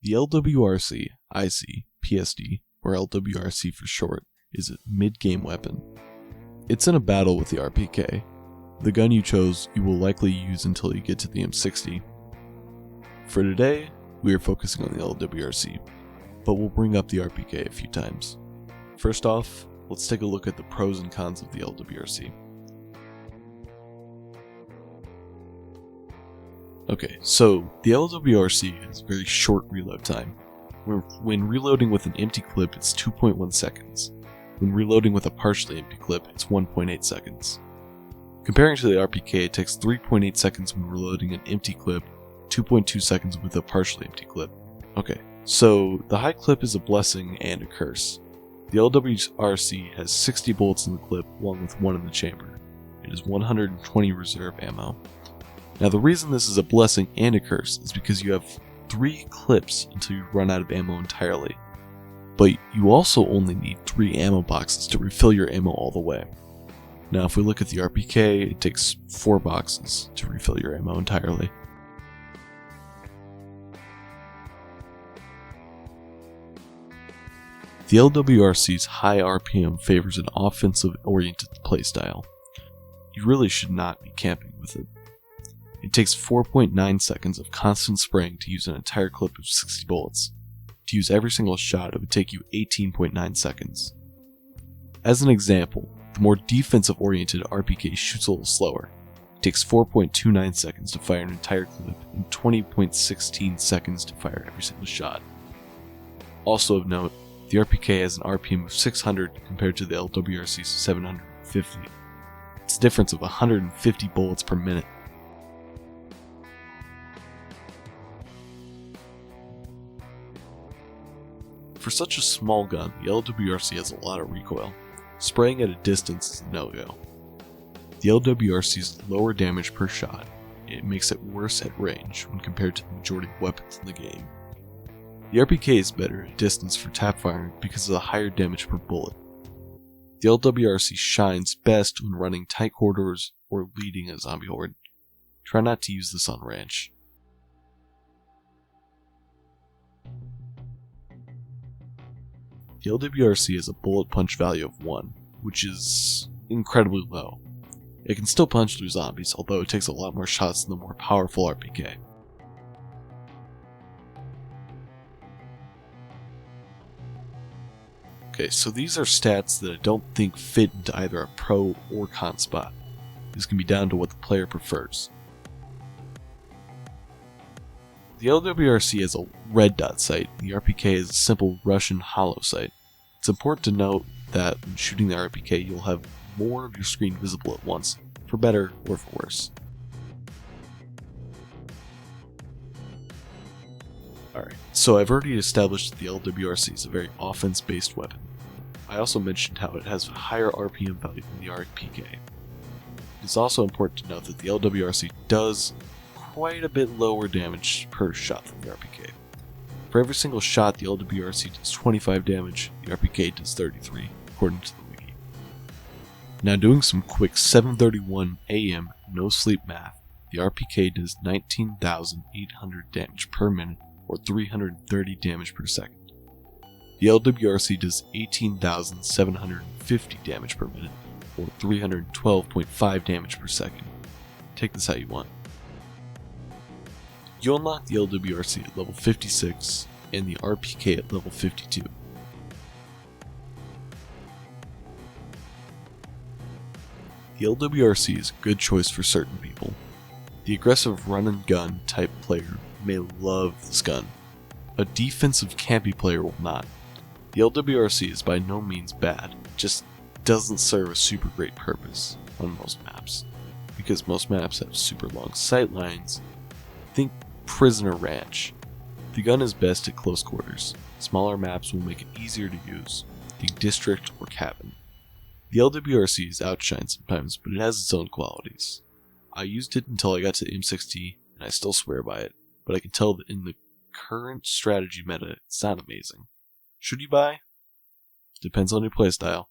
The LWRC, IC, PSD, or LWRC for short, is a mid-game weapon. It's in a battle with the RPK. The gun you chose you will likely use until you get to the M60. For today, we are focusing on the LWRC, but we'll bring up the RPK a few times. First off, let's take a look at the pros and cons of the LWRC. Okay, so the LWRC has a very short reload time. When reloading with an empty clip, it's 2.1 seconds. When reloading with a partially empty clip, it's 1.8 seconds. Comparing to the RPK, it takes 3.8 seconds when reloading an empty clip, 2.2 seconds with a partially empty clip. Okay, so the high clip is a blessing and a curse. The LWRC has 60 bullets in the clip along with one in the chamber. It is 120 reserve ammo. Now the reason this is a blessing and a curse is because you have 3 clips until you run out of ammo entirely. But you also only need 3 ammo boxes to refill your ammo all the way. Now if we look at the RPK, it takes 4 boxes to refill your ammo entirely. The LWRC's high RPM favors an offensive-oriented playstyle. You really should not be camping with it. It takes 4.9 seconds of constant spraying to use an entire clip of 60 bullets. To use every single shot, it would take you 18.9 seconds. As an example, the more defensive-oriented RPK shoots a little slower. It takes 4.29 seconds to fire an entire clip and 20.16 seconds to fire every single shot. Also of note, the RPK has an RPM of 600 compared to the LWRC's 750. It's a difference of 150 bullets per minute. For such a small gun, the LWRC has a lot of recoil. Spraying at a distance is a no-go. The LWRC's lower damage per shot, it makes it worse at range when compared to the majority of weapons in the game. The RPK is better at distance for tap firing because of the higher damage per bullet. The LWRC shines best when running tight corridors or leading a zombie horde. Try not to use this on ranch. The LWRC has a bullet punch value of 1, which is incredibly low. It can still punch through zombies, although it takes a lot more shots than the more powerful RPK. Okay, so these are stats that I don't think fit into either a pro or con spot. This can be down to what the player prefers. The LWRC has a red dot sight, the RPK is a simple Russian hollow sight. It's important to note that when shooting the RPK you'll have more of your screen visible at once, for better or for worse. Alright, so I've already established that the LWRC is a very offense-based weapon. I also mentioned how it has a higher RPM value than the RPK. It is also important to note that the LWRC does quite a bit lower damage per shot than the RPK. For every single shot, the LWRC does 25 damage, the RPK does 33, according to the wiki. Now doing some quick 7:31 AM no sleep math, the RPK does 19,800 damage per minute, or 330 damage per second. The LWRC does 18,750 damage per minute, or 312.5 damage per second. Take this how you want. You unlock the LWRC at level 56 and the RPK at level 52. The LWRC is a good choice for certain people. The aggressive run and gun type player may love this gun. A defensive campy player will not. The LWRC is by no means bad, it just doesn't serve a super great purpose on most maps. Because most maps have super long sight lines, think Prisoner Ranch. The gun is best at close quarters. Smaller maps will make it easier to use. Think District or Cabin. The LWRC is outshined sometimes, but it has its own qualities. I used it until I got to the M60, and I still swear by it, but I can tell that in the current strategy meta, it's not amazing. Should you buy? Depends on your playstyle.